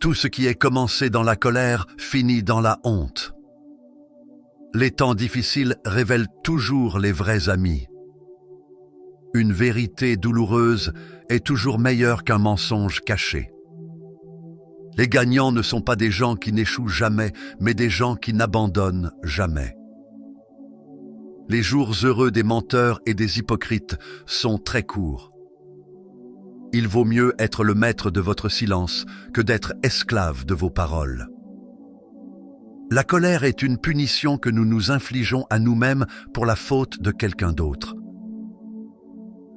Tout ce qui est commencé dans la colère finit dans la honte. Les temps difficiles révèlent toujours les vrais amis. Une vérité douloureuse est toujours meilleure qu'un mensonge caché. Les gagnants ne sont pas des gens qui n'échouent jamais, mais des gens qui n'abandonnent jamais. Les jours heureux des menteurs et des hypocrites sont très courts. Il vaut mieux être le maître de votre silence que d'être esclave de vos paroles. La colère est une punition que nous nous infligeons à nous-mêmes pour la faute de quelqu'un d'autre.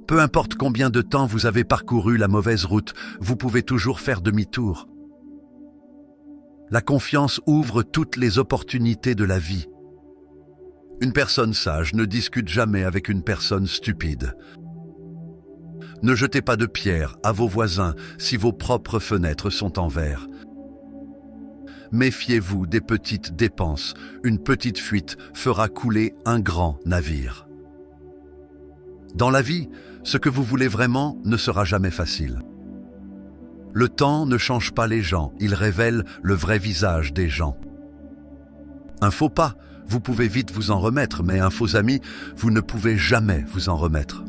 Peu importe combien de temps vous avez parcouru la mauvaise route, vous pouvez toujours faire demi-tour. La confiance ouvre toutes les opportunités de la vie. Une personne sage ne discute jamais avec une personne stupide. Ne jetez pas de pierres à vos voisins si vos propres fenêtres sont en verre. Méfiez-vous des petites dépenses. Une petite fuite fera couler un grand navire. Dans la vie, ce que vous voulez vraiment ne sera jamais facile. Le temps ne change pas les gens, il révèle le vrai visage des gens. Un faux pas, vous pouvez vite vous en remettre, mais un faux ami, vous ne pouvez jamais vous en remettre.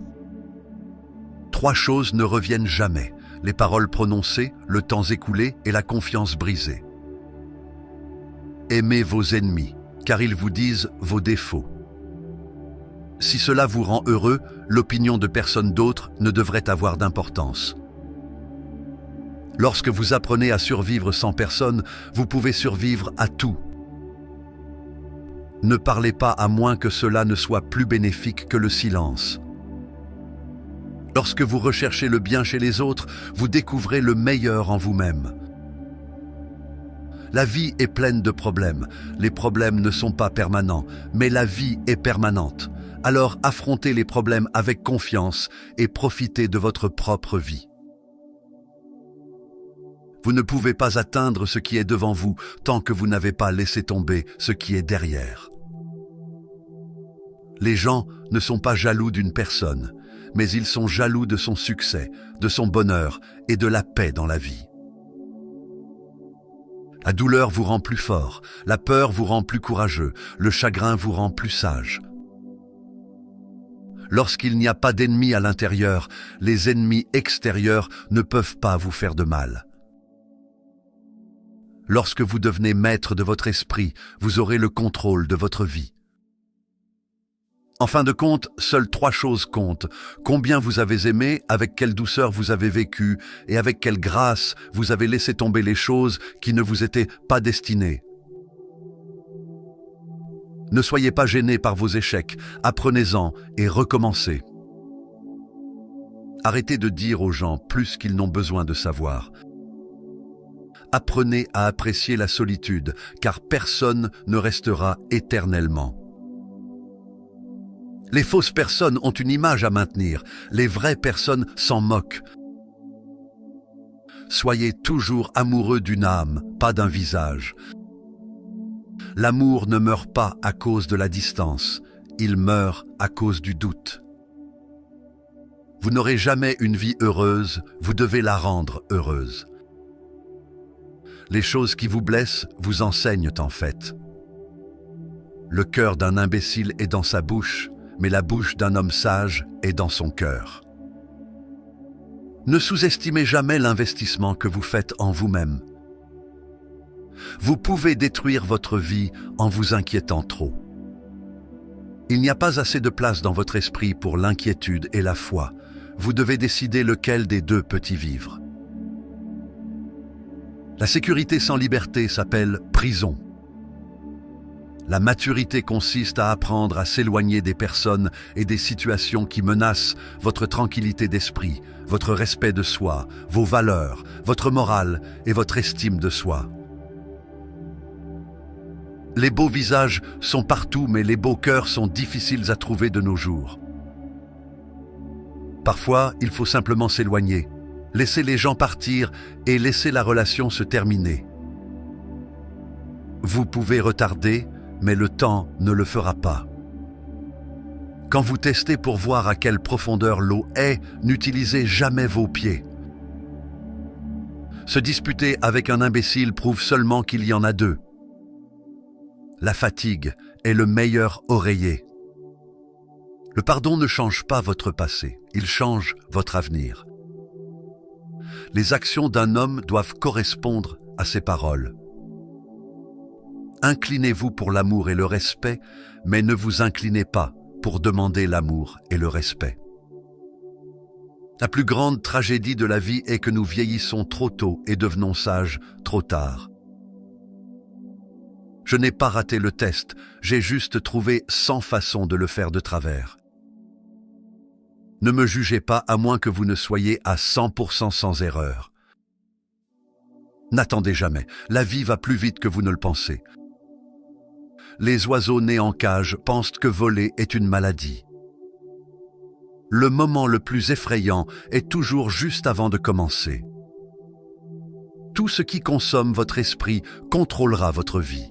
3 choses ne reviennent jamais: les paroles prononcées, le temps écoulé et la confiance brisée. Aimez vos ennemis, car ils vous disent vos défauts. Si cela vous rend heureux, l'opinion de personne d'autre ne devrait avoir d'importance. Lorsque vous apprenez à survivre sans personne, vous pouvez survivre à tout. Ne parlez pas à moins que cela ne soit plus bénéfique que le silence. Lorsque vous recherchez le bien chez les autres, vous découvrez le meilleur en vous-même. La vie est pleine de problèmes. Les problèmes ne sont pas permanents, mais la vie est permanente. Alors affrontez les problèmes avec confiance et profitez de votre propre vie. Vous ne pouvez pas atteindre ce qui est devant vous tant que vous n'avez pas laissé tomber ce qui est derrière. Les gens ne sont pas jaloux d'une personne, mais ils sont jaloux de son succès, de son bonheur et de la paix dans la vie. La douleur vous rend plus fort, la peur vous rend plus courageux, le chagrin vous rend plus sage. Lorsqu'il n'y a pas d'ennemis à l'intérieur, les ennemis extérieurs ne peuvent pas vous faire de mal. Lorsque vous devenez maître de votre esprit, vous aurez le contrôle de votre vie. En fin de compte, seules 3 choses comptent: combien vous avez aimé, avec quelle douceur vous avez vécu, et avec quelle grâce vous avez laissé tomber les choses qui ne vous étaient pas destinées. Ne soyez pas gênés par vos échecs, apprenez-en et recommencez. Arrêtez de dire aux gens plus qu'ils n'ont besoin de savoir. Apprenez à apprécier la solitude, car personne ne restera éternellement. Les fausses personnes ont une image à maintenir, les vraies personnes s'en moquent. Soyez toujours amoureux d'une âme, pas d'un visage. L'amour ne meurt pas à cause de la distance, il meurt à cause du doute. Vous n'aurez jamais une vie heureuse, vous devez la rendre heureuse. Les choses qui vous blessent vous enseignent en fait. Le cœur d'un imbécile est dans sa bouche, mais la bouche d'un homme sage est dans son cœur. Ne sous-estimez jamais l'investissement que vous faites en vous-même. Vous pouvez détruire votre vie en vous inquiétant trop. Il n'y a pas assez de place dans votre esprit pour l'inquiétude et la foi. Vous devez décider lequel des deux peut y vivre. La sécurité sans liberté s'appelle prison. La maturité consiste à apprendre à s'éloigner des personnes et des situations qui menacent votre tranquillité d'esprit, votre respect de soi, vos valeurs, votre morale et votre estime de soi. Les beaux visages sont partout, mais les beaux cœurs sont difficiles à trouver de nos jours. Parfois, il faut simplement s'éloigner, laisser les gens partir et laisser la relation se terminer. Vous pouvez retarder, mais le temps ne le fera pas. Quand vous testez pour voir à quelle profondeur l'eau est, n'utilisez jamais vos pieds. Se disputer avec un imbécile prouve seulement qu'il y en a deux. La fatigue est le meilleur oreiller. Le pardon ne change pas votre passé, il change votre avenir. Les actions d'un homme doivent correspondre à ses paroles. Inclinez-vous pour l'amour et le respect, mais ne vous inclinez pas pour demander l'amour et le respect. La plus grande tragédie de la vie est que nous vieillissons trop tôt et devenons sages trop tard. Je n'ai pas raté le test, j'ai juste trouvé 100 façons de le faire de travers. Ne me jugez pas à moins que vous ne soyez à 100% sans erreur. N'attendez jamais, la vie va plus vite que vous ne le pensez. Les oiseaux nés en cage pensent que voler est une maladie. Le moment le plus effrayant est toujours juste avant de commencer. Tout ce qui consomme votre esprit contrôlera votre vie.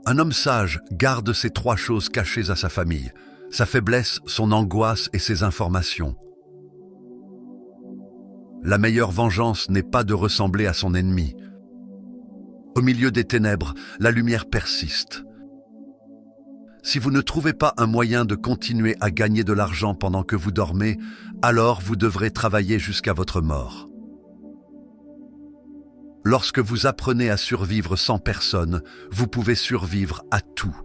Un homme sage garde ces 3 choses cachées à sa famille, sa faiblesse, son angoisse et ses informations. La meilleure vengeance n'est pas de ressembler à son ennemi. Au milieu des ténèbres, la lumière persiste. Si vous ne trouvez pas un moyen de continuer à gagner de l'argent pendant que vous dormez, alors vous devrez travailler jusqu'à votre mort. Lorsque vous apprenez à survivre sans personne, vous pouvez survivre à tout.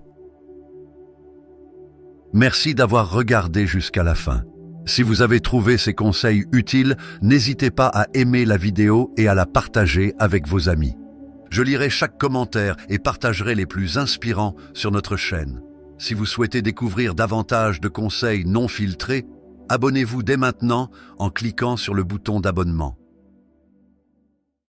Merci d'avoir regardé jusqu'à la fin. Si vous avez trouvé ces conseils utiles, n'hésitez pas à aimer la vidéo et à la partager avec vos amis. Je lirai chaque commentaire et partagerai les plus inspirants sur notre chaîne. Si vous souhaitez découvrir davantage de conseils non filtrés, abonnez-vous dès maintenant en cliquant sur le bouton d'abonnement.